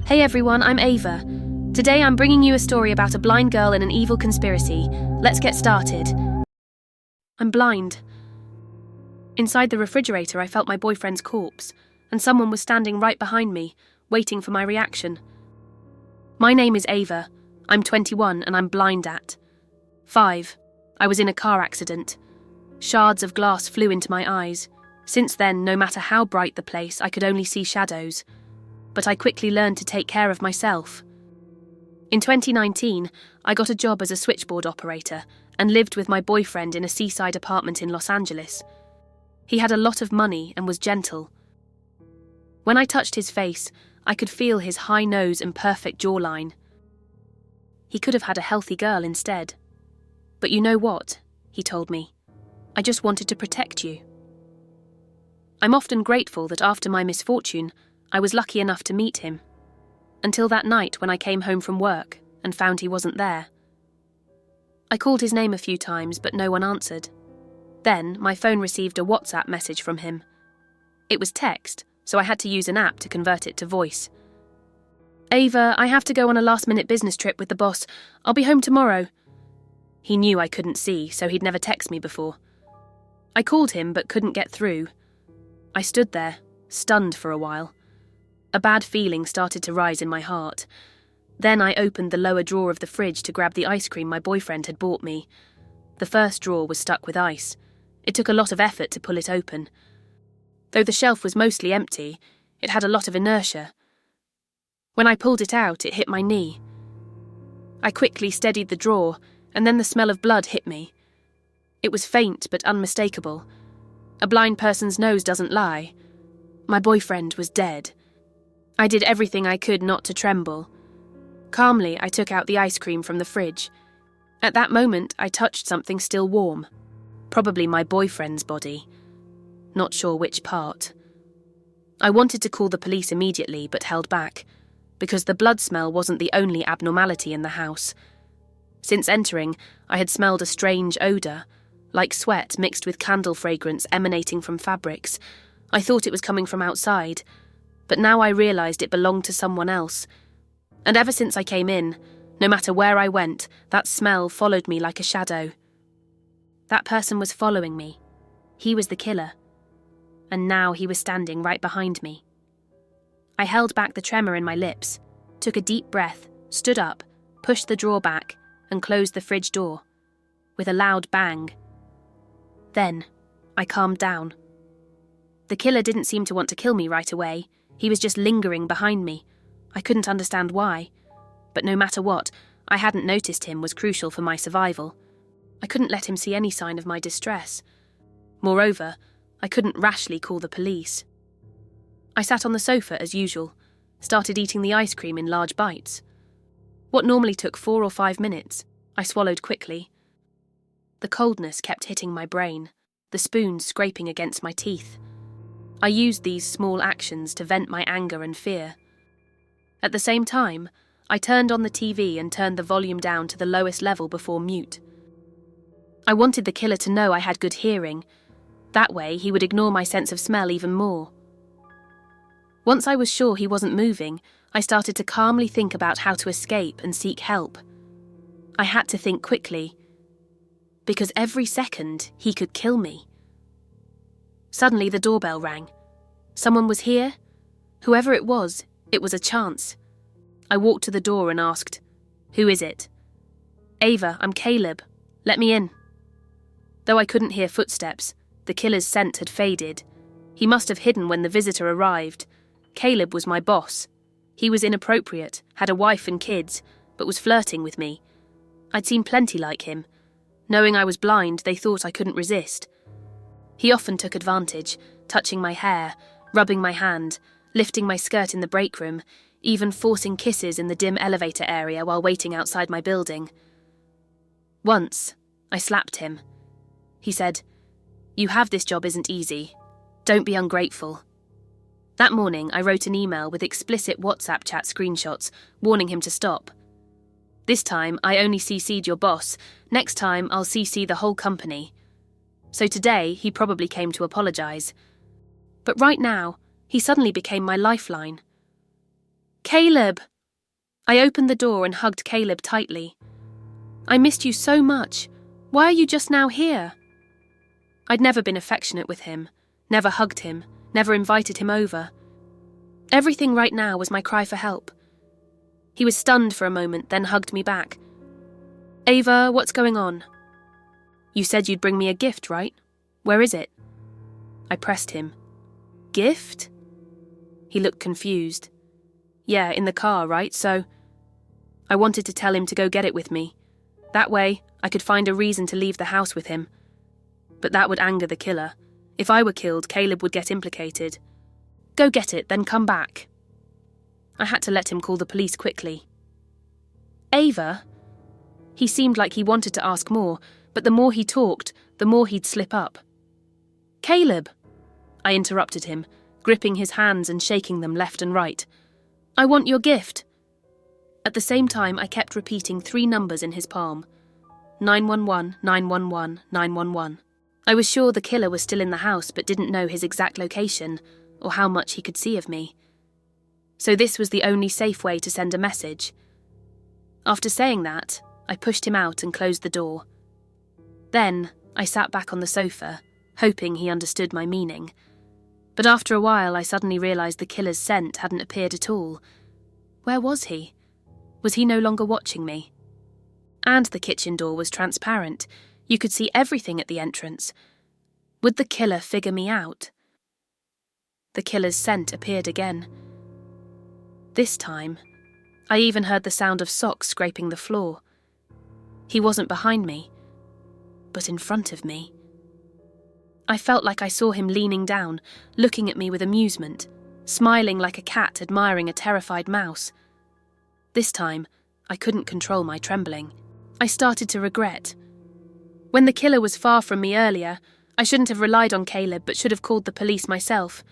Hey everyone, I'm Ava. Today I'm bringing you a story about a blind girl and an evil conspiracy. Let's get started. I'm blind. Inside the refrigerator, I felt my boyfriend's corpse, and someone was standing right behind me, waiting for my reaction. My name is Ava. I'm 21 and I'm blind at 5. I was in a car accident. Shards of glass flew into my eyes. Since then, no matter how bright the place, I could only see shadows. But I quickly learned to take care of myself. In 2019, I got a job as a switchboard operator and lived with my boyfriend in a seaside apartment in Los Angeles. He had a lot of money and was gentle. When I touched his face, I could feel his high nose and perfect jawline. He could have had a healthy girl instead. But you know what? He told me. I just wanted to protect you. I'm often grateful that after my misfortune, I was lucky enough to meet him. Until that night when I came home from work and found he wasn't there. I called his name a few times, but no one answered. Then my phone received a WhatsApp message from him. It was text, so I had to use an app to convert it to voice. Ava, I have to go on a last-minute business trip with the boss. I'll be home tomorrow. He knew I couldn't see, so he'd never texted me before. I called him but couldn't get through. I stood there, stunned for a while. A bad feeling started to rise in my heart. Then I opened the lower drawer of the fridge to grab the ice cream my boyfriend had bought me. The first drawer was stuck with ice. It took a lot of effort to pull it open. Though the shelf was mostly empty, it had a lot of inertia. When I pulled it out, it hit my knee. I quickly steadied the drawer, and then the smell of blood hit me. It was faint but unmistakable. A blind person's nose doesn't lie. My boyfriend was dead. I did everything I could not to tremble. Calmly, I took out the ice cream from the fridge. At that moment, I touched something still warm. Probably my boyfriend's body. Not sure which part. I wanted to call the police immediately, but held back, because the blood smell wasn't the only abnormality in the house. Since entering, I had smelled a strange odour, like sweat mixed with candle fragrance emanating from fabrics. I thought it was coming from outside, but now I realised it belonged to someone else. And ever since I came in, no matter where I went, that smell followed me like a shadow. That person was following me. He was the killer. And now he was standing right behind me. I held back the tremor in my lips, took a deep breath, stood up, pushed the drawer back, and closed the fridge door, with a loud bang. Then, I calmed down. The killer didn't seem to want to kill me right away. He was just lingering behind me. I couldn't understand why. But no matter what, I hadn't noticed him was crucial for my survival. I couldn't let him see any sign of my distress. Moreover, I couldn't rashly call the police. I sat on the sofa as usual, started eating the ice cream in large bites. What normally took 4 or 5 minutes, I swallowed quickly. The coldness kept hitting my brain, the spoon scraping against my teeth. I used these small actions to vent my anger and fear. At the same time, I turned on the TV and turned the volume down to the lowest level before mute. I wanted the killer to know I had good hearing. That way, he would ignore my sense of smell even more. Once I was sure he wasn't moving, I started to calmly think about how to escape and seek help. I had to think quickly, because every second he could kill me. Suddenly the doorbell rang. Someone was here? Whoever it was a chance. I walked to the door and asked, "Who is it?" "Ava, I'm Caleb. Let me in." Though I couldn't hear footsteps, the killer's scent had faded. He must have hidden when the visitor arrived. Caleb was my boss. He was inappropriate, had a wife and kids, but was flirting with me. I'd seen plenty like him. Knowing I was blind, they thought I couldn't resist. He often took advantage, touching my hair, rubbing my hand, lifting my skirt in the break room, even forcing kisses in the dim elevator area while waiting outside my building. Once, I slapped him. He said, "You have this job isn't easy. Don't be ungrateful." That morning, I wrote an email with explicit WhatsApp chat screenshots, warning him to stop. This time, I only CC'd your boss. Next time, I'll CC the whole company. So today, he probably came to apologise. But right now, he suddenly became my lifeline. Caleb! I opened the door and hugged Caleb tightly. I missed you so much. Why are you just now here? I'd never been affectionate with him, never hugged him, never invited him over. Everything right now was my cry for help. He was stunned for a moment, then hugged me back. Ava, what's going on? You said you'd bring me a gift, right? Where is it? I pressed him. Gift? He looked confused. Yeah, in the car, right? So I wanted to tell him to go get it with me. That way, I could find a reason to leave the house with him. But that would anger the killer. If I were killed, Caleb would get implicated. Go get it, then come back. I had to let him call the police quickly. Ava? He seemed like he wanted to ask more, but the more he talked, the more he'd slip up. Caleb! I interrupted him, gripping his hands and shaking them left and right. I want your gift. At the same time, I kept repeating 3 numbers in his palm. 911, 911, 911. I was sure the killer was still in the house but didn't know his exact location or how much he could see of me. So this was the only safe way to send a message. After saying that, I pushed him out and closed the door. Then, I sat back on the sofa, hoping he understood my meaning. But after a while, I suddenly realised the killer's scent hadn't appeared at all. Where was he? Was he no longer watching me? And the kitchen door was transparent. You could see everything at the entrance. Would the killer figure me out? The killer's scent appeared again. This time, I even heard the sound of socks scraping the floor. He wasn't behind me, but in front of me. I felt like I saw him leaning down, looking at me with amusement, smiling like a cat admiring a terrified mouse. This time, I couldn't control my trembling. I started to regret. When the killer was far from me earlier, I shouldn't have relied on Caleb but should have called the police myself.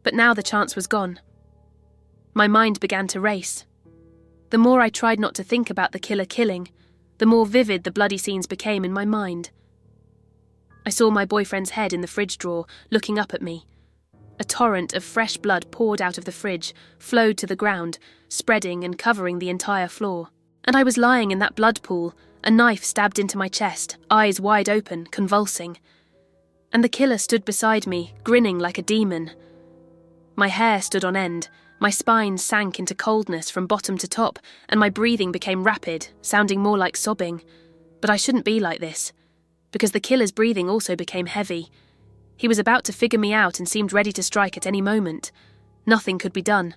But now the chance was gone. My mind began to race. The more I tried not to think about the killer killing, the more vivid the bloody scenes became in my mind. I saw my boyfriend's head in the fridge drawer, looking up at me. A torrent of fresh blood poured out of the fridge, flowed to the ground, spreading and covering the entire floor. And I was lying in that blood pool, a knife stabbed into my chest, eyes wide open, convulsing. And the killer stood beside me, grinning like a demon. My hair stood on end, my spine sank into coldness from bottom to top, and my breathing became rapid, sounding more like sobbing. But I shouldn't be like this, because the killer's breathing also became heavy. He was about to figure me out and seemed ready to strike at any moment. Nothing could be done.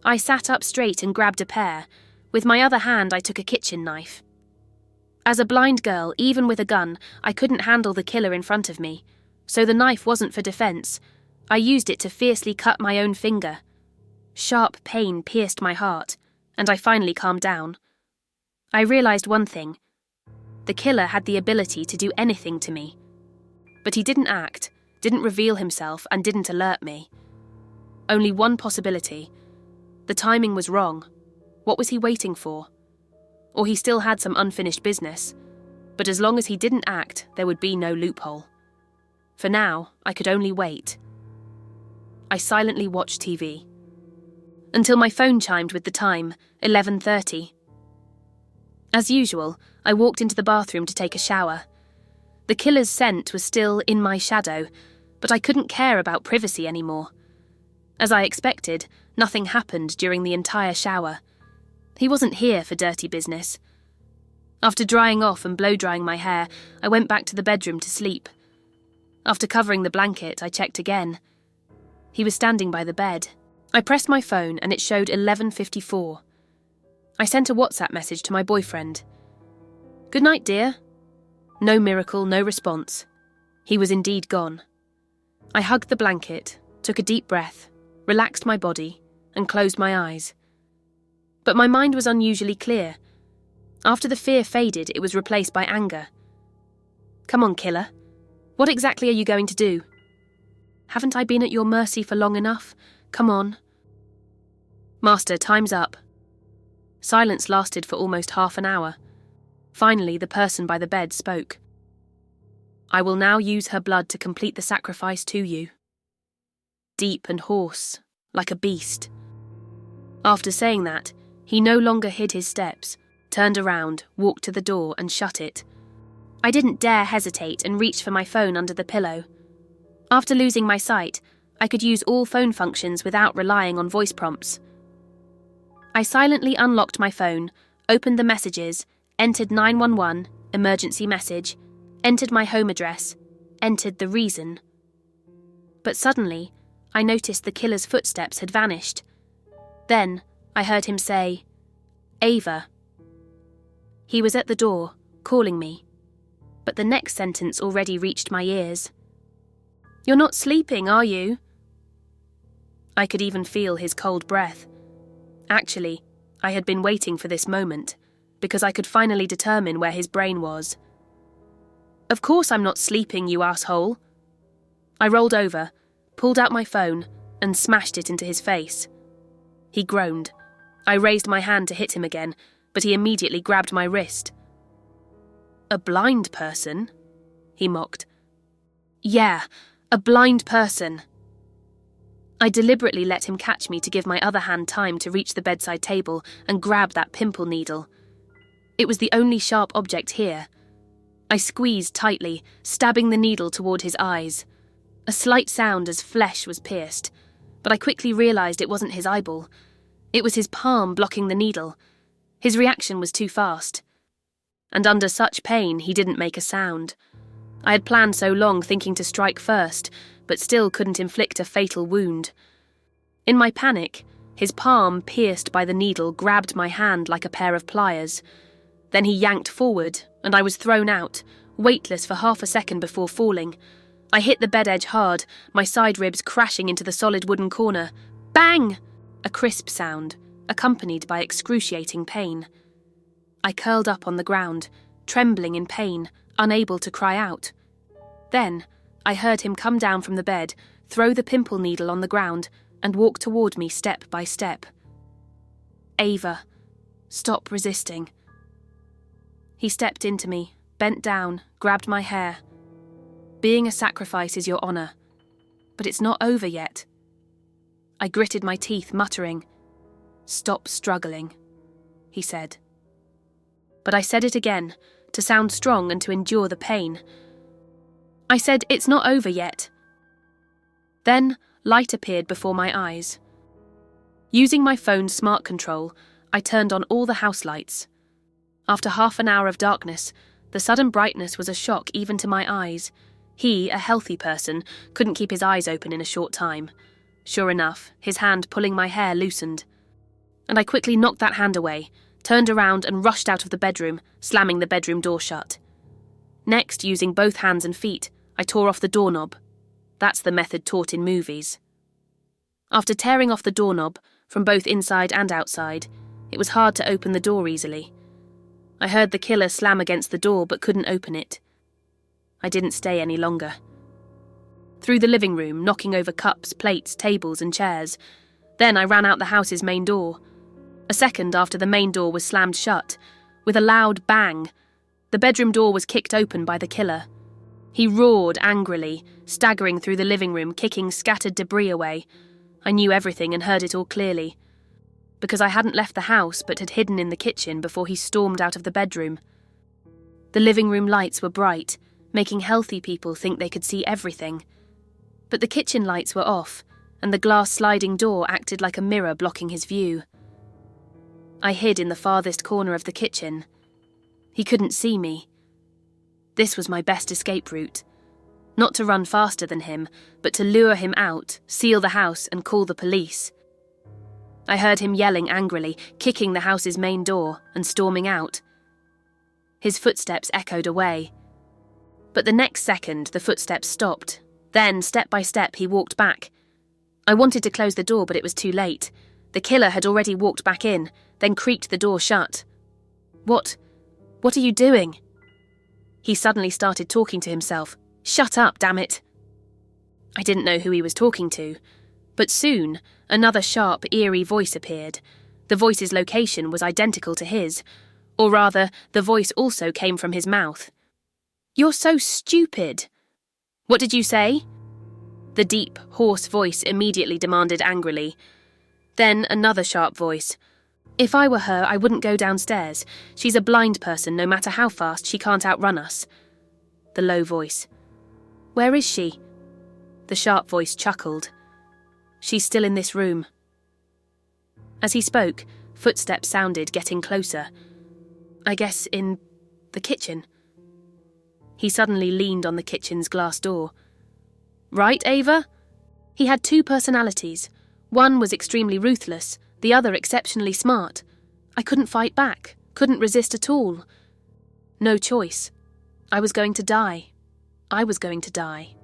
I sat up straight and grabbed a pear. With my other hand, I took a kitchen knife. As a blind girl, even with a gun, I couldn't handle the killer in front of me, so the knife wasn't for defense. I used it to fiercely cut my own finger. Sharp pain pierced my heart, and I finally calmed down. I realized one thing. The killer had the ability to do anything to me. But he didn't act, didn't reveal himself, and didn't alert me. Only one possibility. The timing was wrong. What was he waiting for? Or he still had some unfinished business. But as long as he didn't act, there would be no loophole. For now, I could only wait. I silently watched TV. Until my phone chimed with the time, 11:30. As usual, I walked into the bathroom to take a shower. The killer's scent was still in my shadow, but I couldn't care about privacy anymore. As I expected, nothing happened during the entire shower. He wasn't here for dirty business. After drying off and blow-drying my hair, I went back to the bedroom to sleep. After covering the blanket, I checked again. He was standing by the bed. I pressed my phone and it showed 11:54. I sent a WhatsApp message to my boyfriend. "Good night, dear." No miracle, no response. He was indeed gone. I hugged the blanket, took a deep breath, relaxed my body, and closed my eyes. But my mind was unusually clear. After the fear faded, it was replaced by anger. Come on, killer. What exactly are you going to do? Haven't I been at your mercy for long enough? Come on. Master, time's up. Silence lasted for almost half an hour. Finally, the person by the bed spoke. I will now use her blood to complete the sacrifice to you. Deep and hoarse, like a beast. After saying that, he no longer hid his steps, turned around, walked to the door and shut it. I didn't dare hesitate and reached for my phone under the pillow. After losing my sight, I could use all phone functions without relying on voice prompts. I silently unlocked my phone, opened the messages, entered 911, emergency message, entered my home address, entered the reason. But suddenly, I noticed the killer's footsteps had vanished. Then, I heard him say, "Ava." He was at the door, calling me. But the next sentence already reached my ears. "You're not sleeping, are you?" I could even feel his cold breath. Actually, I had been waiting for this moment, because I could finally determine where his brain was. "Of course I'm not sleeping, you asshole." I rolled over, pulled out my phone, and smashed it into his face. He groaned. I raised my hand to hit him again, but he immediately grabbed my wrist. "A blind person?" he mocked. "Yeah, a blind person." I deliberately let him catch me to give my other hand time to reach the bedside table and grab that pimple needle. It was the only sharp object here. I squeezed tightly, stabbing the needle toward his eyes. A slight sound as flesh was pierced, but I quickly realized it wasn't his eyeball. It was his palm blocking the needle. His reaction was too fast. And under such pain, he didn't make a sound. I had planned so long thinking to strike first, but still couldn't inflict a fatal wound. In my panic, his palm, pierced by the needle, grabbed my hand like a pair of pliers. Then he yanked forward, and I was thrown out, weightless for half a second before falling. I hit the bed edge hard, my side ribs crashing into the solid wooden corner. Bang! A crisp sound, accompanied by excruciating pain. I curled up on the ground, trembling in pain, unable to cry out. Then, I heard him come down from the bed, throw the pimple needle on the ground, and walk toward me step by step. "Ava, stop resisting." He stepped into me, bent down, grabbed my hair. "Being a sacrifice is your honor, but it's not over yet." I gritted my teeth, muttering, "Stop struggling," he said. But I said it again, to sound strong and to endure the pain. I said, "It's not over yet." Then, light appeared before my eyes. Using my phone's smart control, I turned on all the house lights. After half an hour of darkness, the sudden brightness was a shock even to my eyes. He, a healthy person, couldn't keep his eyes open in a short time. Sure enough, his hand pulling my hair loosened. And I quickly knocked that hand away, turned around and rushed out of the bedroom, slamming the bedroom door shut. Next, using both hands and feet, I tore off the doorknob. That's the method taught in movies. After tearing off the doorknob, from both inside and outside, it was hard to open the door easily. I heard the killer slam against the door but couldn't open it. I didn't stay any longer. Through the living room, knocking over cups, plates, tables and chairs. Then I ran out the house's main door. A second after the main door was slammed shut. With a loud bang, the bedroom door was kicked open by the killer. He roared angrily, staggering through the living room, kicking scattered debris away. I knew everything and heard it all clearly. Because I hadn't left the house but had hidden in the kitchen before he stormed out of the bedroom. The living room lights were bright, making healthy people think they could see everything. But the kitchen lights were off, and the glass sliding door acted like a mirror blocking his view. I hid in the farthest corner of the kitchen. He couldn't see me. This was my best escape route. Not to run faster than him, but to lure him out, seal the house, and call the police. I heard him yelling angrily, kicking the house's main door, and storming out. His footsteps echoed away. But the next second, the footsteps stopped. Then, step by step, he walked back. I wanted to close the door, but it was too late. The killer had already walked back in, then creaked the door shut. What are you doing?" He suddenly started talking to himself. "Shut up, damn it." I didn't know who he was talking to, but soon another sharp, eerie voice appeared. The voice's location was identical to his, or rather, the voice also came from his mouth. "You're so stupid." "What did you say?" The deep, hoarse voice immediately demanded angrily. Then another sharp voice. If I were her, I wouldn't go downstairs. She's a blind person. No matter how fast, she can't outrun us. The low voice. Where is she? The sharp voice chuckled. She's still in this room. As he spoke, footsteps sounded, getting closer. I guess in the kitchen. He suddenly leaned on the kitchen's glass door. Right, Ava? He had two personalities. One was extremely ruthless, the other exceptionally smart. I couldn't fight back, couldn't resist at all. No choice. I was going to die. I was going to die.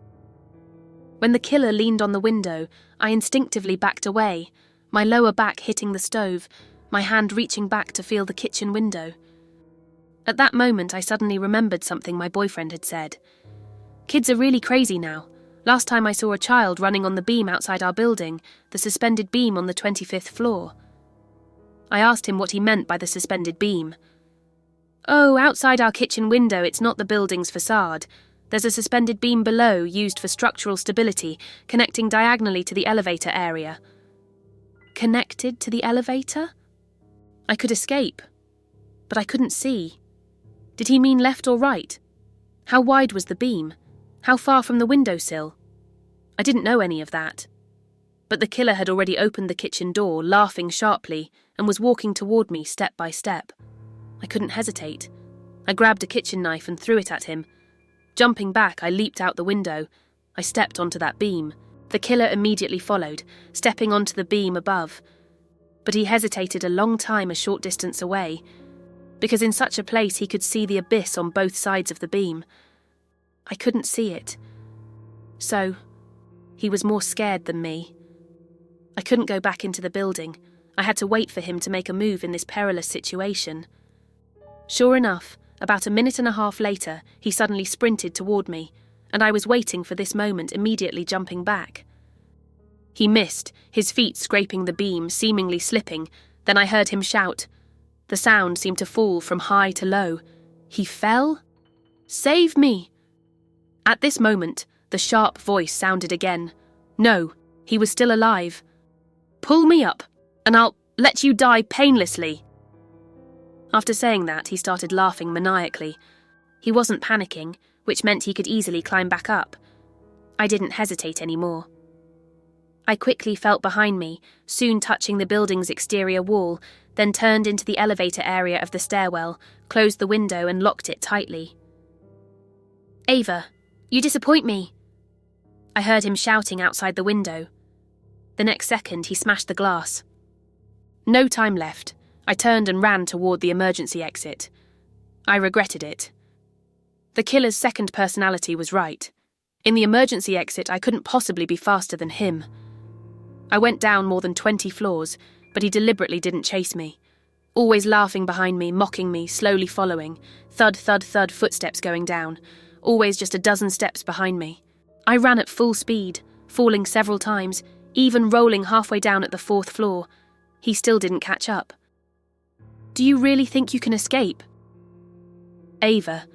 When the killer leaned on the window, I instinctively backed away, my lower back hitting the stove, my hand reaching back to feel the kitchen window. At that moment, I suddenly remembered something my boyfriend had said. Kids are really crazy now. Last time I saw a child running on the beam outside our building, the suspended beam on the 25th floor. I asked him what he meant by the suspended beam. Oh, outside our kitchen window, it's not the building's facade. There's a suspended beam below, used for structural stability, connecting diagonally to the elevator area. Connected to the elevator? I could escape, but I couldn't see. Did he mean left or right? How wide was the beam? How far from the windowsill? I didn't know any of that. But the killer had already opened the kitchen door, laughing sharply, and was walking toward me step by step. I couldn't hesitate. I grabbed a kitchen knife and threw it at him. Jumping back, I leaped out the window. I stepped onto that beam. The killer immediately followed, stepping onto the beam above. But he hesitated a long time a short distance away, because in such a place he could see the abyss on both sides of the beam. I couldn't see it. So, he was more scared than me. I couldn't go back into the building. I had to wait for him to make a move in this perilous situation. Sure enough, about a minute and a half later, he suddenly sprinted toward me, and I was waiting for this moment, immediately jumping back. He missed, his feet scraping the beam, seemingly slipping. Then I heard him shout. The sound seemed to fall from high to low. He fell? Save me! At this moment, the sharp voice sounded again. No, he was still alive. Pull me up, and I'll let you die painlessly. After saying that, he started laughing maniacally. He wasn't panicking, which meant he could easily climb back up. I didn't hesitate anymore. I quickly felt behind me, soon touching the building's exterior wall, then turned into the elevator area of the stairwell, closed the window and locked it tightly. Ava, you disappoint me. I heard him shouting outside the window. The next second, he smashed the glass. No time left. I turned and ran toward the emergency exit. I regretted it. The killer's second personality was right. In the emergency exit, I couldn't possibly be faster than him. I went down more than 20 floors, but he deliberately didn't chase me. Always laughing behind me, mocking me, slowly following. Thud, thud, thud, footsteps going down. Always just a dozen steps behind me. I ran at full speed, falling several times, even rolling halfway down at the 4th floor. He still didn't catch up. Do you really think you can escape? Ava,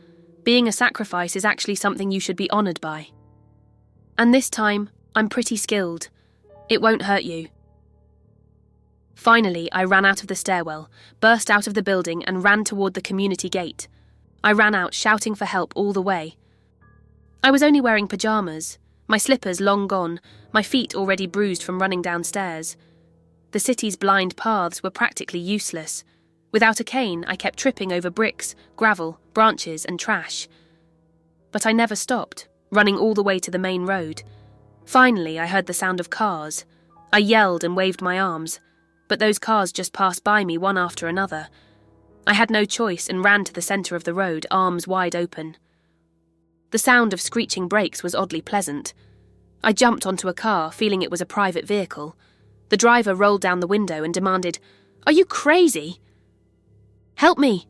being a sacrifice is actually something you should be honoured by. And this time, I'm pretty skilled. It won't hurt you. Finally, I ran out of the stairwell, burst out of the building and ran toward the community gate. I ran out shouting for help all the way. I was only wearing pyjamas, my slippers long gone, my feet already bruised from running downstairs. The city's blind paths were practically useless. Without a cane, I kept tripping over bricks, gravel, branches and trash. But I never stopped, running all the way to the main road. Finally, I heard the sound of cars. I yelled and waved my arms, but those cars just passed by me one after another. I had no choice and ran to the centre of the road, arms wide open. The sound of screeching brakes was oddly pleasant. I jumped onto a car, feeling it was a private vehicle. The driver rolled down the window and demanded, "Are you crazy?" "Help me!"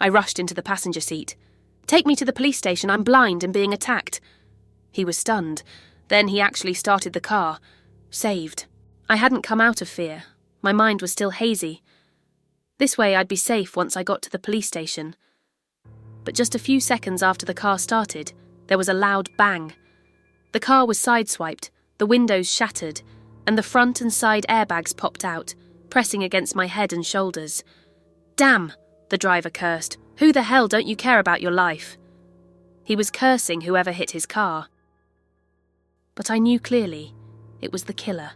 I rushed into the passenger seat. "Take me to the police station, I'm blind and being attacked." He was stunned. Then he actually started the car. Saved. I hadn't come out of fear. My mind was still hazy. This way I'd be safe once I got to the police station. But just a few seconds after the car started, there was a loud bang. The car was sideswiped, the windows shattered, and the front and side airbags popped out, pressing against my head and shoulders. "Damn," the driver cursed. "Who the hell don't you care about your life?" He was cursing whoever hit his car. But I knew clearly it was the killer.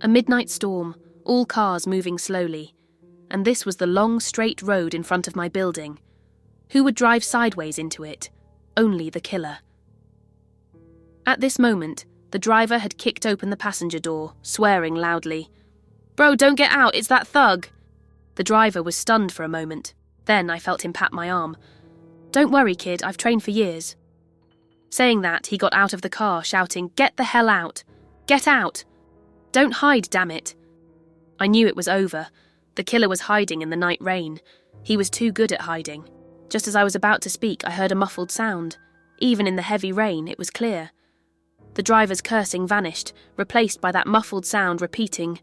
A midnight storm, all cars moving slowly, and this was the long, straight road in front of my building. Who would drive sideways into it? Only the killer. At this moment, the driver had kicked open the passenger door, swearing loudly. "Bro, don't get out, it's that thug!" The driver was stunned for a moment. Then I felt him pat my arm. "Don't worry, kid, I've trained for years." Saying that, he got out of the car, shouting, "Get the hell out! Get out! Don't hide, damn it!" I knew it was over. The killer was hiding in the night rain. He was too good at hiding. Just as I was about to speak, I heard a muffled sound. Even in the heavy rain, it was clear. The driver's cursing vanished, replaced by that muffled sound repeating.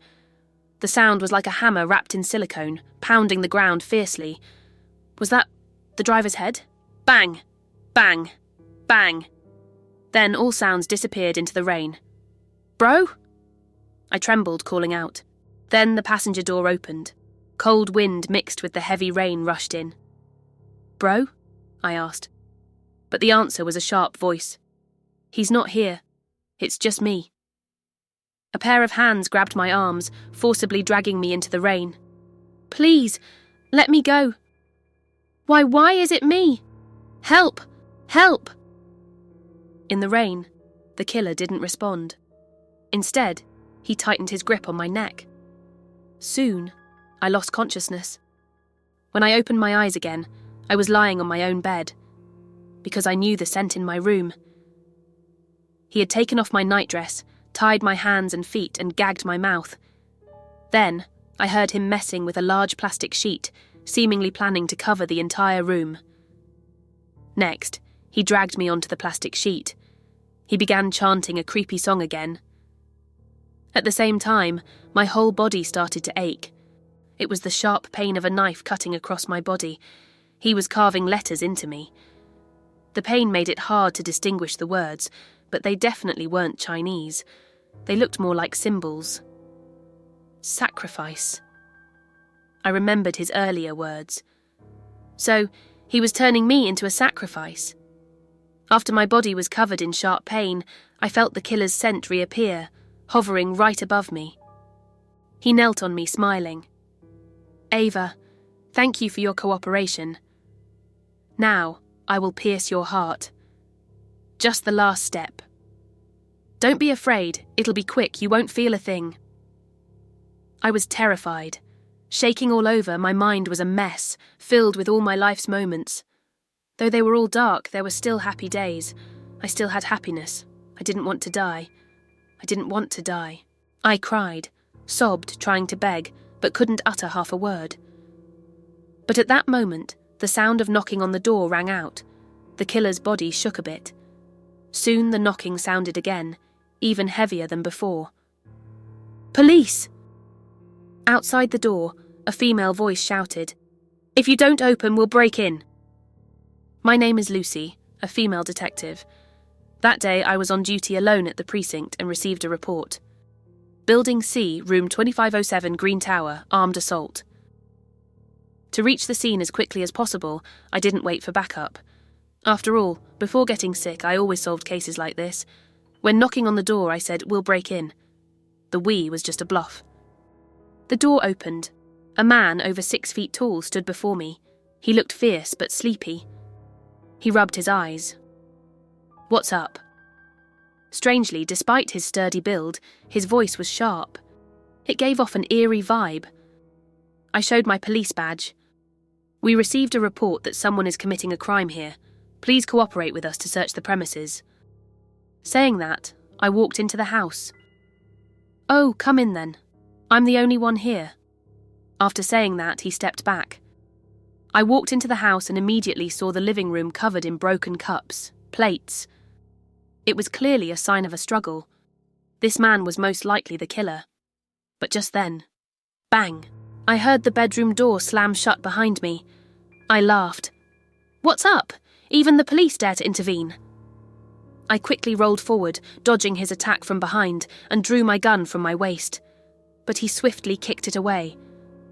The sound was like a hammer wrapped in silicone, pounding the ground fiercely. Was that the driver's head? Bang! Bang! Bang! Then all sounds disappeared into the rain. "Bro?" I trembled, calling out. Then the passenger door opened. Cold wind mixed with the heavy rain rushed in. "Bro?" I asked. But the answer was a sharp voice. "He's not here. It's just me." A pair of hands grabbed my arms, forcibly dragging me into the rain. "Please, let me go. Why is it me? Help! Help!" In the rain, the killer didn't respond. Instead, he tightened his grip on my neck. Soon, I lost consciousness. When I opened my eyes again, I was lying on my own bed, because I knew the scent in my room. He had taken off my nightdress, tied my hands and feet, and gagged my mouth. Then, I heard him messing with a large plastic sheet, seemingly planning to cover the entire room. Next, he dragged me onto the plastic sheet. He began chanting a creepy song again. At the same time, my whole body started to ache. It was the sharp pain of a knife cutting across my body. He was carving letters into me. The pain made it hard to distinguish the words, but they definitely weren't Chinese. They looked more like symbols. Sacrifice. I remembered his earlier words. So, he was turning me into a sacrifice. After my body was covered in sharp pain, I felt the killer's scent reappear, hovering right above me. He knelt on me, smiling. "Ava, thank you for your cooperation. Now, I will pierce your heart. Just the last step. Don't be afraid, it'll be quick, you won't feel a thing." I was terrified. Shaking all over, my mind was a mess, filled with all my life's moments. Though they were all dark, there were still happy days. I still had happiness. I didn't want to die. I didn't want to die. I cried, sobbed, trying to beg, but couldn't utter half a word. But at that moment, the sound of knocking on the door rang out. The killer's body shook a bit. Soon the knocking sounded again, even heavier than before. "Police!" Outside the door, a female voice shouted, "If you don't open, we'll break in." My name is Lucy, a female detective. That day I was on duty alone at the precinct and received a report. Building C, room 2507, Green Tower, armed assault. To reach the scene as quickly as possible, I didn't wait for backup. After all, before getting sick, I always solved cases like this. When knocking on the door, I said, "We'll break in." The "we" was just a bluff. The door opened. A man over 6 feet tall stood before me. He looked fierce but sleepy. He rubbed his eyes. "What's up?" Strangely, despite his sturdy build, his voice was sharp. It gave off an eerie vibe. I showed my police badge. "We received a report that someone is committing a crime here. Please cooperate with us to search the premises." Saying that, I walked into the house. "Oh, come in then. I'm the only one here." After saying that, he stepped back. I walked into the house and immediately saw the living room covered in broken cups, plates. It was clearly a sign of a struggle. This man was most likely the killer. But just then, bang! I heard the bedroom door slam shut behind me. I laughed. "What's up? Even the police dare to intervene." I quickly rolled forward, dodging his attack from behind, and drew my gun from my waist. But he swiftly kicked it away.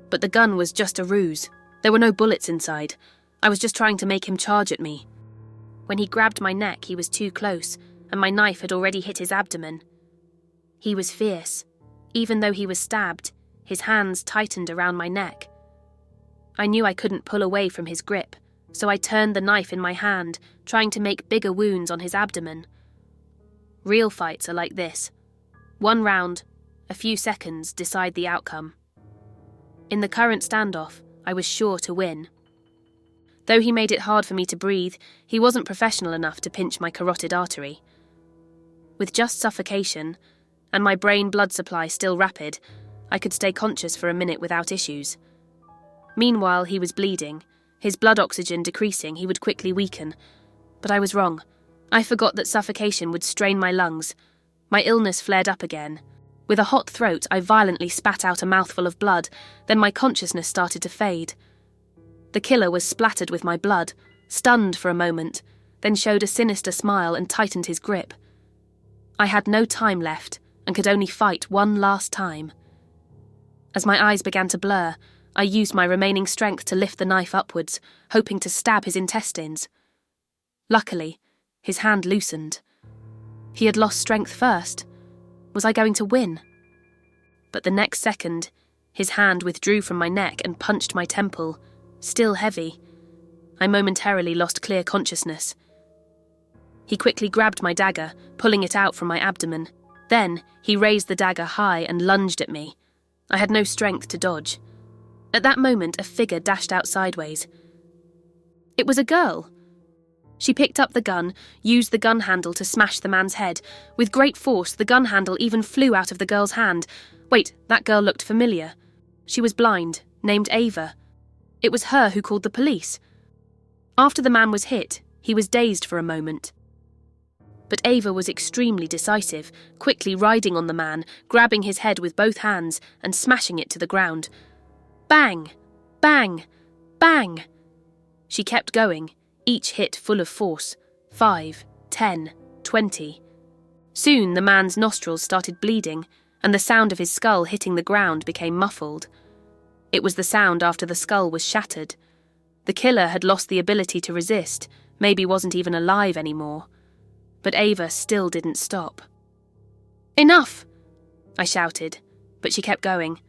But the gun was just a ruse. There were no bullets inside. I was just trying to make him charge at me. When he grabbed my neck, he was too close, and my knife had already hit his abdomen. He was fierce. Even though he was stabbed, his hands tightened around my neck. I knew I couldn't pull away from his grip, so I turned the knife in my hand, trying to make bigger wounds on his abdomen. Real fights are like this. One round, a few seconds decide the outcome. In the current standoff, I was sure to win. Though he made it hard for me to breathe, he wasn't professional enough to pinch my carotid artery. With just suffocation, and my brain blood supply still rapid, I could stay conscious for a minute without issues. Meanwhile, he was bleeding. His blood oxygen decreasing, he would quickly weaken. But I was wrong. I forgot that suffocation would strain my lungs. My illness flared up again. With a hot throat, I violently spat out a mouthful of blood, then my consciousness started to fade. The killer was splattered with my blood, stunned for a moment, then showed a sinister smile and tightened his grip. I had no time left, and could only fight one last time. As my eyes began to blur, I used my remaining strength to lift the knife upwards, hoping to stab his intestines. Luckily, his hand loosened. He had lost strength first. Was I going to win? But the next second, his hand withdrew from my neck and punched my temple, still heavy. I momentarily lost clear consciousness. He quickly grabbed my dagger, pulling it out from my abdomen. Then, he raised the dagger high and lunged at me. I had no strength to dodge. At that moment, a figure dashed out sideways. It was a girl. She picked up the gun, used the gun handle to smash the man's head. With great force, the gun handle even flew out of the girl's hand. Wait, that girl looked familiar. She was blind, named Ava. It was her who called the police. After the man was hit, he was dazed for a moment. But Ava was extremely decisive, quickly riding on the man, grabbing his head with both hands and smashing it to the ground. Bang! Bang! Bang! She kept going, each hit full of force. 5, 10, 20. Soon the man's nostrils started bleeding, and the sound of his skull hitting the ground became muffled. It was the sound after the skull was shattered. The killer had lost the ability to resist, maybe wasn't even alive anymore. But Ava still didn't stop. "Enough!" I shouted, but she kept going.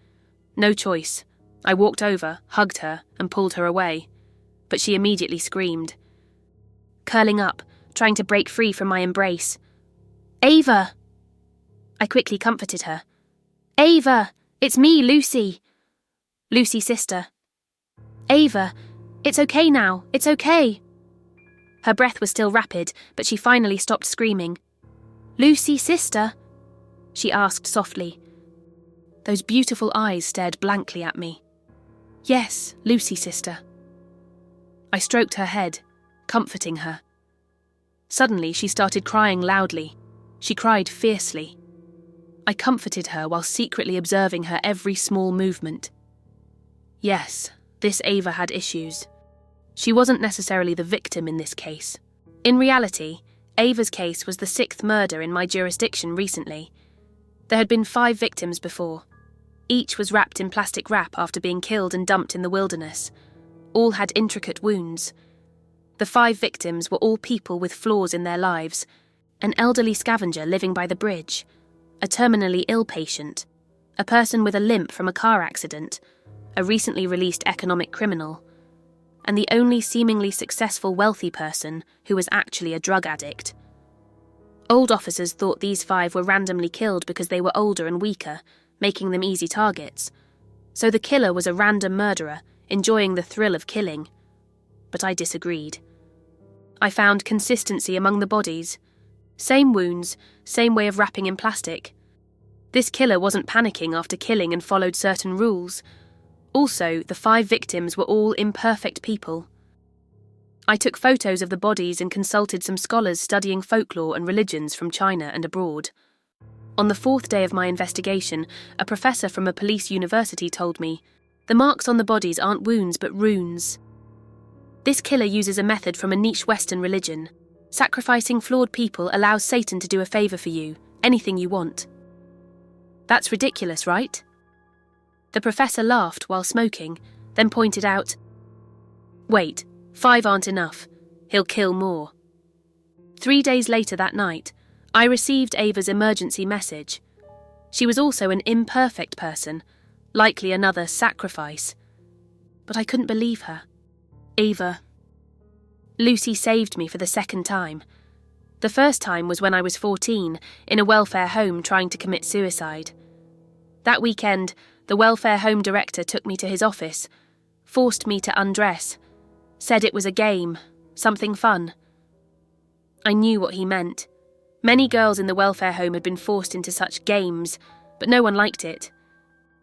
No choice. I walked over, hugged her, and pulled her away. But she immediately screamed. Curling up, trying to break free from my embrace. "Ava!" I quickly comforted her. "Ava! It's me, Lucy!" Lucy's sister. "Ava! It's okay now, it's okay!" Her breath was still rapid, but she finally stopped screaming. "Lucy, sister?" she asked softly. Those beautiful eyes stared blankly at me. "Yes, Lucy, sister." I stroked her head, comforting her. Suddenly she started crying loudly. She cried fiercely. I comforted her while secretly observing her every small movement. Yes, this Ava had issues. She wasn't necessarily the victim in this case. In reality, Ava's case was the 6th murder in my jurisdiction recently. There had been 5 victims before. Each was wrapped in plastic wrap after being killed and dumped in the wilderness. All had intricate wounds. The 5 victims were all people with flaws in their lives. An elderly scavenger living by the bridge, a terminally ill patient, a person with a limp from a car accident, a recently released economic criminal, and the only seemingly successful wealthy person who was actually a drug addict. Old officers thought these 5 were randomly killed because they were older and weaker, making them easy targets. So the killer was a random murderer, enjoying the thrill of killing. But I disagreed. I found consistency among the bodies. Same wounds, same way of wrapping in plastic. This killer wasn't panicking after killing and followed certain rules. Also, the 5 victims were all imperfect people. I took photos of the bodies and consulted some scholars studying folklore and religions from China and abroad. On the 4th day of my investigation, a professor from a police university told me, "The marks on the bodies aren't wounds but runes." This killer uses a method from a niche Western religion. Sacrificing flawed people allows Satan to do a favor for you, anything you want. That's ridiculous, right? The professor laughed while smoking, then pointed out, "Wait, 5 aren't enough. He'll kill more." 3 days later that night, I received Ava's emergency message. She was also an imperfect person, likely another sacrifice. But I couldn't believe her. Ava. Lucy saved me for the second time. The first time was when I was 14, in a welfare home trying to commit suicide. That weekend, the welfare home director took me to his office, forced me to undress, said it was a game, something fun. I knew what he meant. Many girls in the welfare home had been forced into such games, but no one liked it.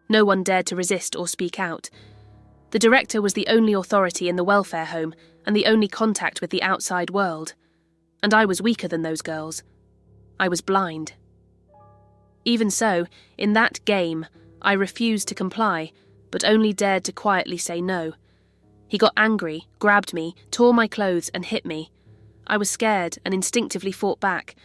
No one dared to resist or speak out. The director was the only authority in the welfare home and the only contact with the outside world. And I was weaker than those girls. I was blind. Even so, in that game, I refused to comply, but only dared to quietly say no. He got angry, grabbed me, tore my clothes and hit me. I was scared and instinctively fought back,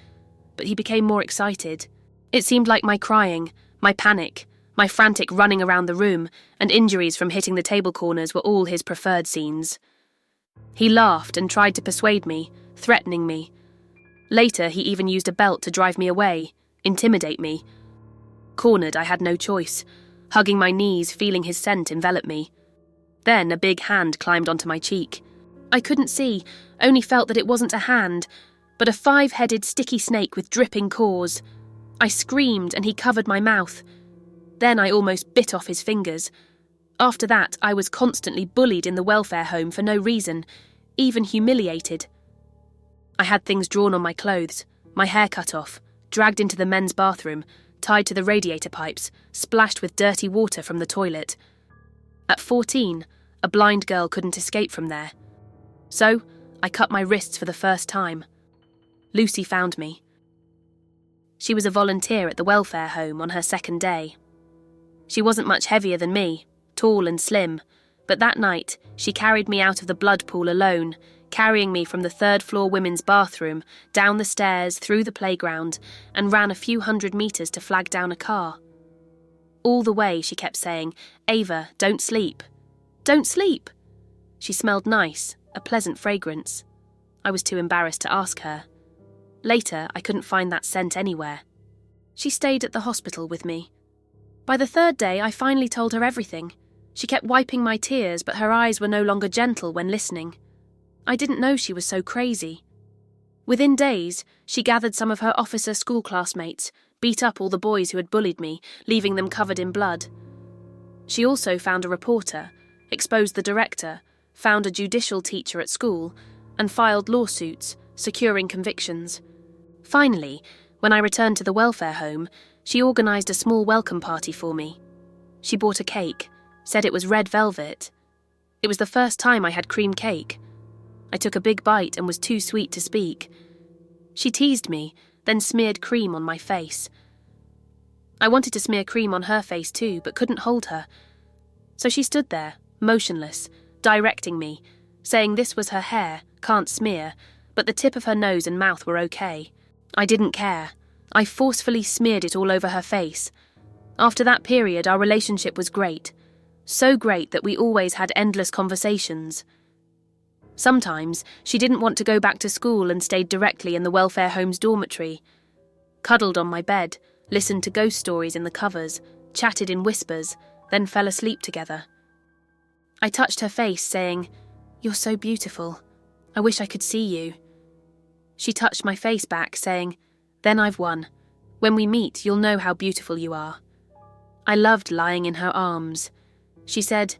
but he became more excited. It seemed like my crying, my panic, my frantic running around the room, and injuries from hitting the table corners were all his preferred scenes. He laughed and tried to persuade me, threatening me. Later, he even used a belt to drive me away, intimidate me. Cornered, I had no choice, hugging my knees, feeling his scent envelop me. Then a big hand climbed onto my cheek. I couldn't see, only felt that it wasn't a hand, but a 5-headed sticky snake with dripping claws. I screamed and he covered my mouth. Then I almost bit off his fingers. After that, I was constantly bullied in the welfare home for no reason, even humiliated. I had things drawn on my clothes, my hair cut off, dragged into the men's bathroom, tied to the radiator pipes, splashed with dirty water from the toilet. At 14, a blind girl couldn't escape from there. So, I cut my wrists for the first time. Lucy found me. She was a volunteer at the welfare home on her second day. She wasn't much heavier than me, tall and slim, but that night she carried me out of the blood pool alone, carrying me from the 3rd-floor women's bathroom, down the stairs, through the playground, and ran a few 100 meters to flag down a car. All the way she kept saying, "Ava, don't sleep. Don't sleep." She smelled nice, a pleasant fragrance. I was too embarrassed to ask her. Later, I couldn't find that scent anywhere. She stayed at the hospital with me. By the 3rd day, I finally told her everything. She kept wiping my tears, but her eyes were no longer gentle when listening. I didn't know she was so crazy. Within days, she gathered some of her officer school classmates, beat up all the boys who had bullied me, leaving them covered in blood. She also found a reporter, exposed the director, found a judicial teacher at school, and filed lawsuits, securing convictions. Finally, when I returned to the welfare home, she organised a small welcome party for me. She bought a cake, said it was red velvet. It was the first time I had cream cake. I took a big bite and was too sweet to speak. She teased me, then smeared cream on my face. I wanted to smear cream on her face too, but couldn't hold her. So she stood there, motionless, directing me, saying this was her hair, can't smear, but the tip of her nose and mouth were okay. I didn't care. I forcefully smeared it all over her face. After that period, our relationship was great. So great that we always had endless conversations. Sometimes, she didn't want to go back to school and stayed directly in the welfare home's dormitory. Cuddled on my bed, listened to ghost stories in the covers, chatted in whispers, then fell asleep together. I touched her face, saying, "You're so beautiful. I wish I could see you." She touched my face back, saying, "Then I've won. When we meet, you'll know how beautiful you are." I loved lying in her arms. She said,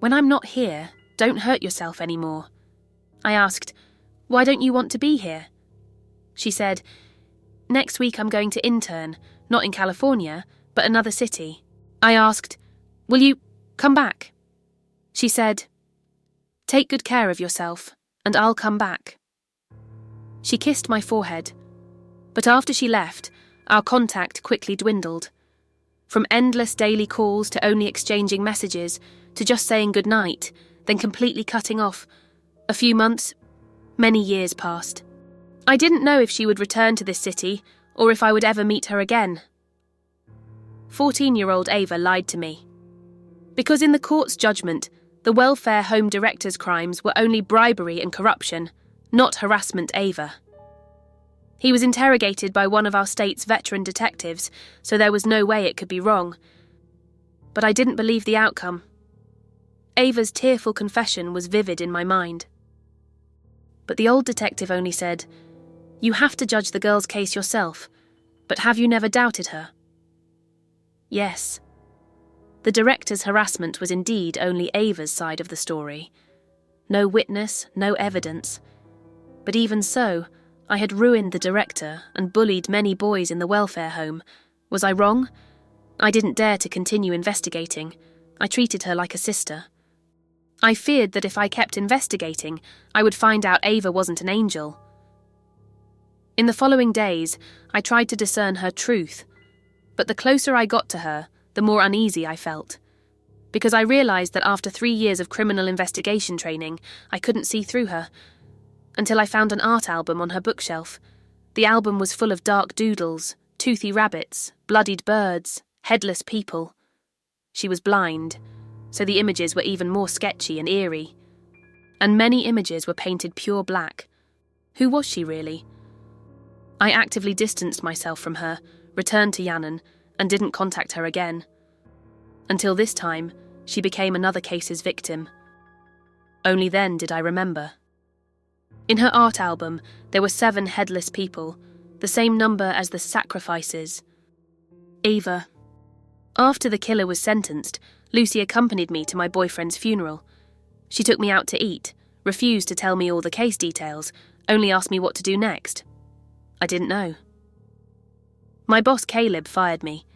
"When I'm not here, don't hurt yourself anymore." I asked, "Why don't you want to be here?" She said, "Next week I'm going to intern, not in California, but another city." I asked, "Will you come back?" She said, "Take good care of yourself, and I'll come back." She kissed my forehead, but after she left, our contact quickly dwindled. From endless daily calls to only exchanging messages, to just saying goodnight, then completely cutting off. A few months, many years passed. I didn't know if she would return to this city or if I would ever meet her again. 14-year-old Ava lied to me. Because in the court's judgment, the welfare home director's crimes were only bribery and corruption, not harassment Ava. He was interrogated by one of our state's veteran detectives, so there was no way it could be wrong. But I didn't believe the outcome. Ava's tearful confession was vivid in my mind. But the old detective only said, "You have to judge the girl's case yourself, but have you never doubted her?" Yes. The director's harassment was indeed only Ava's side of the story. No witness, no evidence. But even so, I had ruined the director and bullied many boys in the welfare home. Was I wrong? I didn't dare to continue investigating. I treated her like a sister. I feared that if I kept investigating, I would find out Ava wasn't an angel. In the following days, I tried to discern her truth, but the closer I got to her, the more uneasy I felt. Because I realised that after 3 years of criminal investigation training, I couldn't see through her. Until I found an art album on her bookshelf. The album was full of dark doodles, toothy rabbits, bloodied birds, headless people. She was blind, so the images were even more sketchy and eerie. And many images were painted pure black. Who was she really? I actively distanced myself from her, returned to Yannon, and didn't contact her again. Until this time, she became another case's victim. Only then did I remember. In her art album, there were 7 headless people, the same number as the sacrifices. Ava. After the killer was sentenced, Lucy accompanied me to my boyfriend's funeral. She took me out to eat, refused to tell me all the case details, only asked me what to do next. I didn't know. My boss Caleb fired me.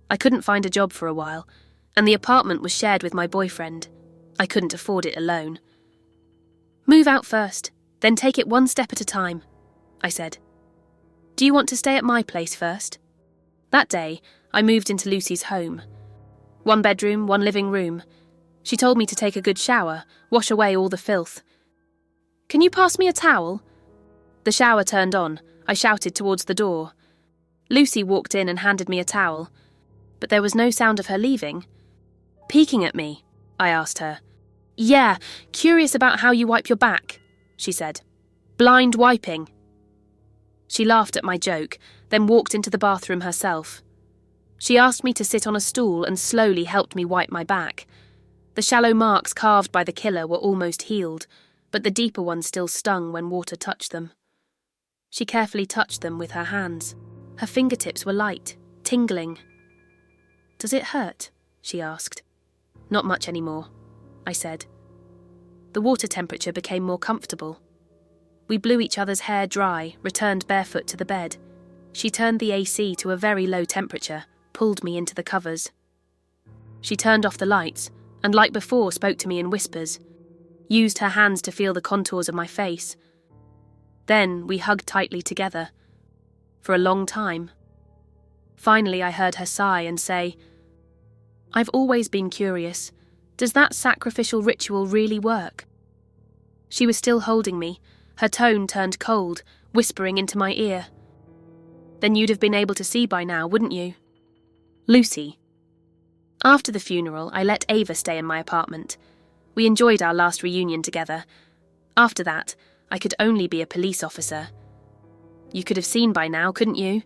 I couldn't find a job for a while, and the apartment was shared with my boyfriend. I couldn't afford it alone. "Move out first, then take it one step at a time," I said. "Do you want to stay at my place first?" That day, I moved into Lucy's home. 1 bedroom, 1 living room. She told me to take a good shower, wash away all the filth. "Can you pass me a towel?" The shower turned on. I shouted towards the door. Lucy walked in and handed me a towel, but there was no sound of her leaving. "Peeking at me?" I asked her. "Yeah, curious about how you wipe your back," she said. "Blind wiping." She laughed at my joke, then walked into the bathroom herself. She asked me to sit on a stool and slowly helped me wipe my back. The shallow marks carved by the killer were almost healed, but the deeper ones still stung when water touched them. She carefully touched them with her hands. Her fingertips were light, tingling. "Does it hurt?" she asked. "Not much anymore," I said. The water temperature became more comfortable. We blew each other's hair dry, returned barefoot to the bed. She turned the AC to a very low temperature, pulled me into the covers. She turned off the lights, and like before spoke to me in whispers, used her hands to feel the contours of my face. Then we hugged tightly together, for a long time. Finally I heard her sigh and say, "I've always been curious. Does that sacrificial ritual really work?" She was still holding me, her tone turned cold, whispering into my ear. "Then you'd have been able to see by now, wouldn't you?" Lucy. After the funeral, I let Ava stay in my apartment. We enjoyed our last reunion together. After that, I could only be a police officer. You could have seen by now, couldn't you?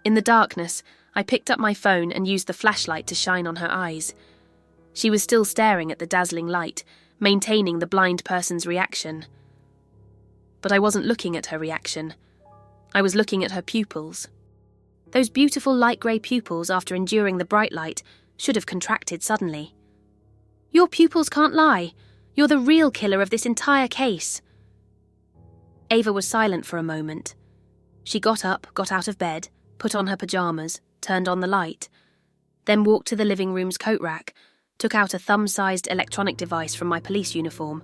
In the darkness, I picked up my phone and used the flashlight to shine on her eyes. She was still staring at the dazzling light, maintaining the blind person's reaction. But I wasn't looking at her reaction. I was looking at her pupils. Those beautiful light grey pupils, after enduring the bright light, should have contracted suddenly. "Your pupils can't lie. You're the real killer of this entire case." Ava was silent for a moment. She got up, got out of bed, put on her pyjamas, turned on the light, then walked to the living room's coat rack, took out a thumb-sized electronic device from my police uniform.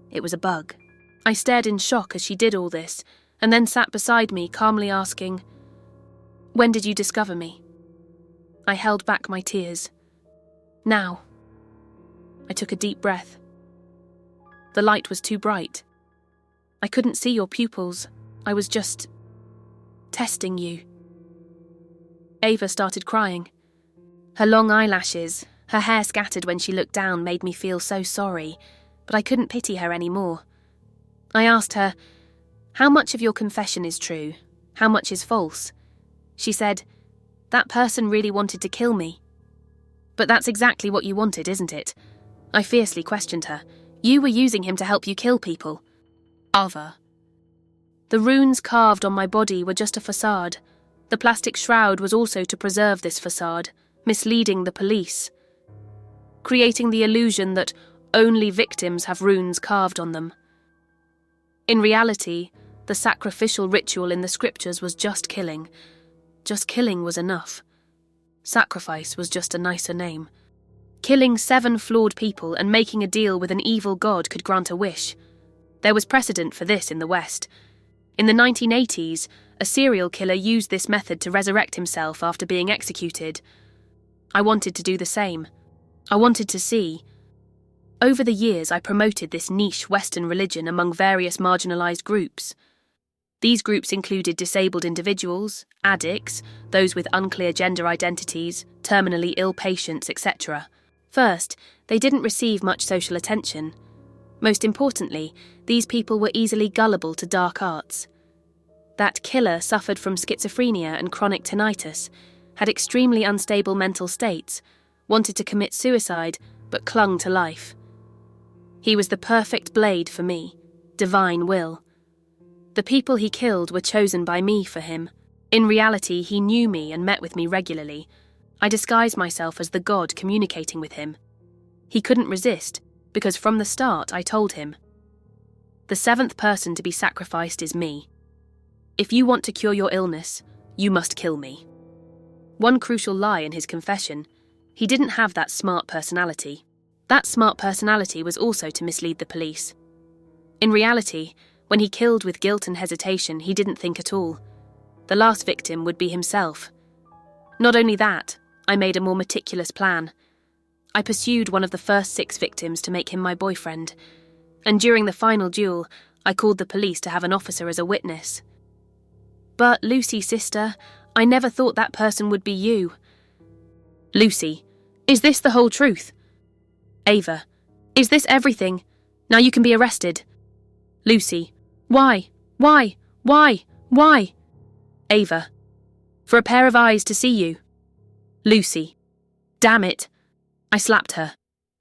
It was a bug. I stared in shock as she did all this, and then sat beside me, calmly asking, "When did you discover me?" I held back my tears. "Now." I took a deep breath. The light was too bright. I couldn't see your pupils. I was just testing you. Ava started crying. Her long eyelashes, her hair scattered when she looked down, made me feel so sorry, but I couldn't pity her anymore. I asked her, "How much of your confession is true? How much is false?" She said, "That person really wanted to kill me." "But that's exactly what you wanted, isn't it?" I fiercely questioned her. "You were using him to help you kill people." Ava. The runes carved on my body were just a facade. The plastic shroud was also to preserve this facade, misleading the police, creating the illusion that only victims have runes carved on them. In reality, the sacrificial ritual in the scriptures was just killing. Just killing was enough. Sacrifice was just a nicer name. Killing 7 flawed people and making a deal with an evil god could grant a wish. There was precedent for this in the West. In the 1980s, a serial killer used this method to resurrect himself after being executed. I wanted to do the same. I wanted to see. Over the years, I promoted this niche Western religion among various marginalized groups. These groups included disabled individuals, addicts, those with unclear gender identities, terminally ill patients, etc. First, they didn't receive much social attention. Most importantly, these people were easily gullible to dark arts. That killer suffered from schizophrenia and chronic tinnitus, had extremely unstable mental states, wanted to commit suicide, but clung to life. He was the perfect blade for me, divine will. The people he killed were chosen by me for him. In reality, he knew me and met with me regularly. I disguised myself as the god communicating with him. He couldn't resist, because from the start I told him, "The 7th person to be sacrificed is me. If you want to cure your illness, you must kill me." One crucial lie in his confession: he didn't have that smart personality. That smart personality was also to mislead the police. In reality, when he killed with guilt and hesitation, he didn't think at all. The last victim would be himself. Not only that, I made a more meticulous plan. I pursued one of the first 6 victims to make him my boyfriend, and during the final duel, I called the police to have an officer as a witness. "But Lucy, sister, I never thought that person would be you." "Lucy, is this the whole truth?" "Ava, is this everything? Now you can be arrested." "Lucy, why? Why? "Ava, for a pair of eyes to see you." "Lucy, damn it." I slapped her.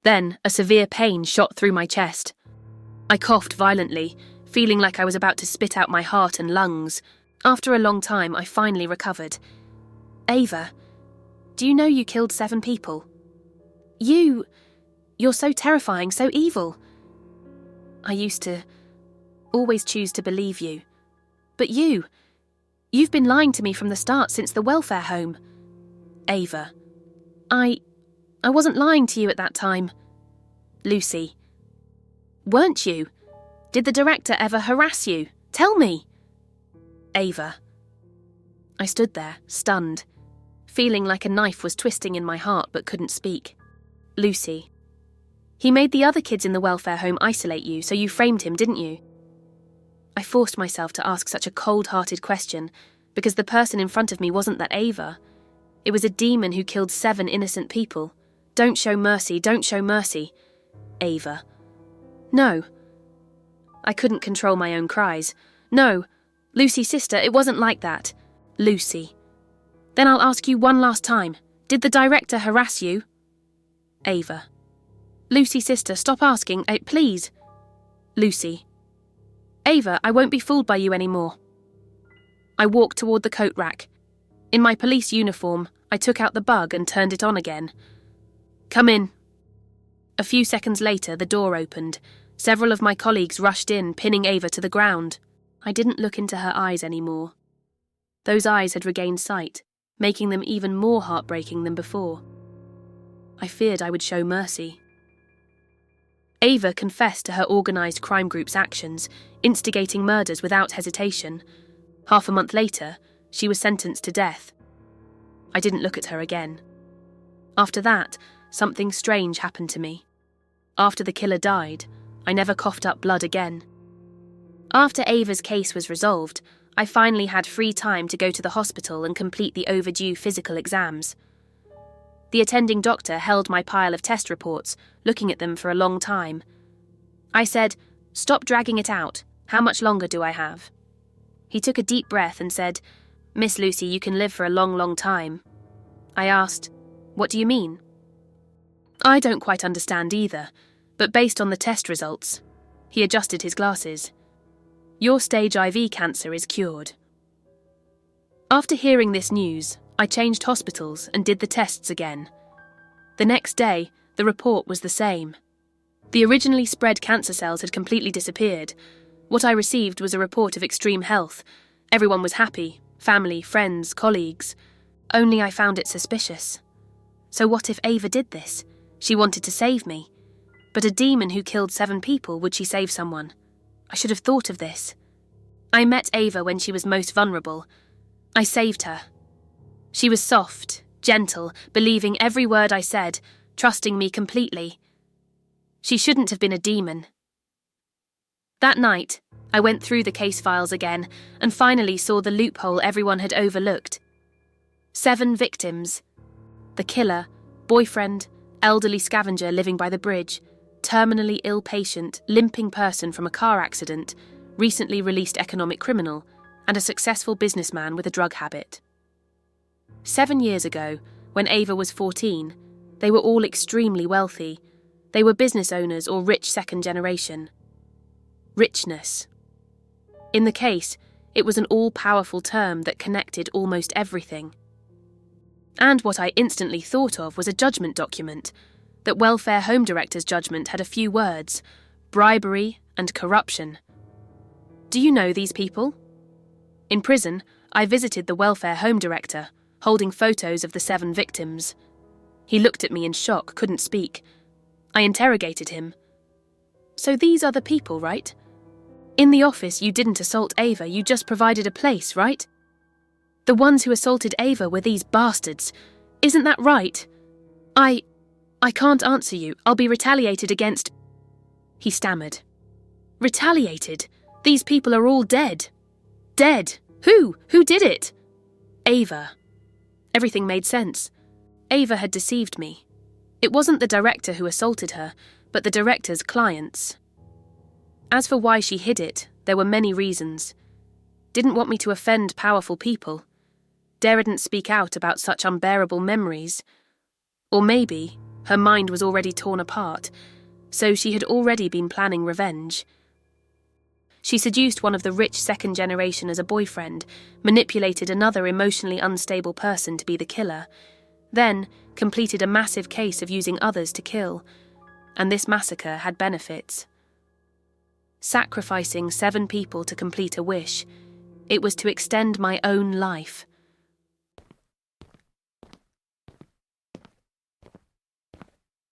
Then a severe pain shot through my chest. I coughed violently, feeling like I was about to spit out my heart and lungs. After a long time, I finally recovered. "Ava, do you know you killed 7 people? You're so terrifying, so evil. I used to always choose to believe you. But you've been lying to me from the start since the welfare home." "Ava, I wasn't lying to you at that time." "Lucy, weren't you? Did the director ever harass you? Tell me." "Ava." I stood there, stunned, feeling like a knife was twisting in my heart but couldn't speak. "Lucy, he made the other kids in the welfare home isolate you, so you framed him, didn't you?" I forced myself to ask such a cold-hearted question because the person in front of me wasn't that Ava. It was a demon who killed 7 innocent people. Don't show mercy, don't show mercy. "Ava." "No." I couldn't control my own cries. "No. Lucy, sister, it wasn't like that." "Lucy." "Then I'll ask you one last time. Did the director harass you?" "Ava." "Lucy, sister, stop asking, please." "Lucy." "Ava, I won't be fooled by you anymore." I walked toward the coat rack. In my police uniform, I took out the bug and turned it on again. "Come in." A few seconds later, the door opened. Several of my colleagues rushed in, pinning Ava to the ground. I didn't look into her eyes anymore. Those eyes had regained sight, making them even more heartbreaking than before. I feared I would show mercy. Ava confessed to her organised crime group's actions, instigating murders without hesitation. Half a month later, she was sentenced to death. I didn't look at her again. After that, something strange happened to me. After the killer died, I never coughed up blood again. After Ava's case was resolved, I finally had free time to go to the hospital and complete the overdue physical exams. The attending doctor held my pile of test reports, looking at them for a long time. I said, "Stop dragging it out. How much longer do I have?" He took a deep breath and said, "Miss Lucy, you can live for a long, long time." I asked, "What do you mean?" "I don't quite understand either, but based on the test results," he adjusted his glasses, "your stage IV cancer is cured." After hearing this news, I changed hospitals and did the tests again. The next day, the report was the same. The originally spread cancer cells had completely disappeared. What I received was a report of extreme health. Everyone was happy, family, friends, colleagues. Only I found it suspicious. So what if Ava did this? She wanted to save me. But a demon who killed 7 people, would she save someone? I should have thought of this. I met Ava when she was most vulnerable. I saved her. She was soft, gentle, believing every word I said, trusting me completely. She shouldn't have been a demon. That night, I went through the case files again and finally saw the loophole everyone had overlooked. 7 victims. The killer, boyfriend, elderly scavenger living by the bridge, terminally ill patient, limping person from a car accident, recently released economic criminal, and a successful businessman with a drug habit. 7 years ago, when Ava was 14, they were all extremely wealthy. They were business owners or rich second generation. Richness. In the case, it was an all-powerful term that connected almost everything. And what I instantly thought of was a judgment document. That welfare home director's judgment had a few words: bribery and corruption. Do you know these people? In prison, I visited the welfare home director, holding photos of the 7 victims. He looked at me in shock, couldn't speak. I interrogated him. "So these are the people, right? In the office, you didn't assault Ava, you just provided a place, right? The ones who assaulted Ava were these bastards. Isn't that right? I can't answer you. I'll be retaliated against..." He stammered. "Retaliated? These people are all dead." "Dead? Who? Who did it?" "Ava." Everything made sense. Ava had deceived me. It wasn't the director who assaulted her, but the director's clients. As for why she hid it, there were many reasons. Didn't want me to offend powerful people. Daredn't speak out about such unbearable memories. Or maybe her mind was already torn apart, so she had already been planning revenge. She seduced one of the rich second generation as a boyfriend, manipulated another emotionally unstable person to be the killer, then completed a massive case of using others to kill. And this massacre had benefits. Sacrificing 7 people to complete a wish, it was to extend my own life.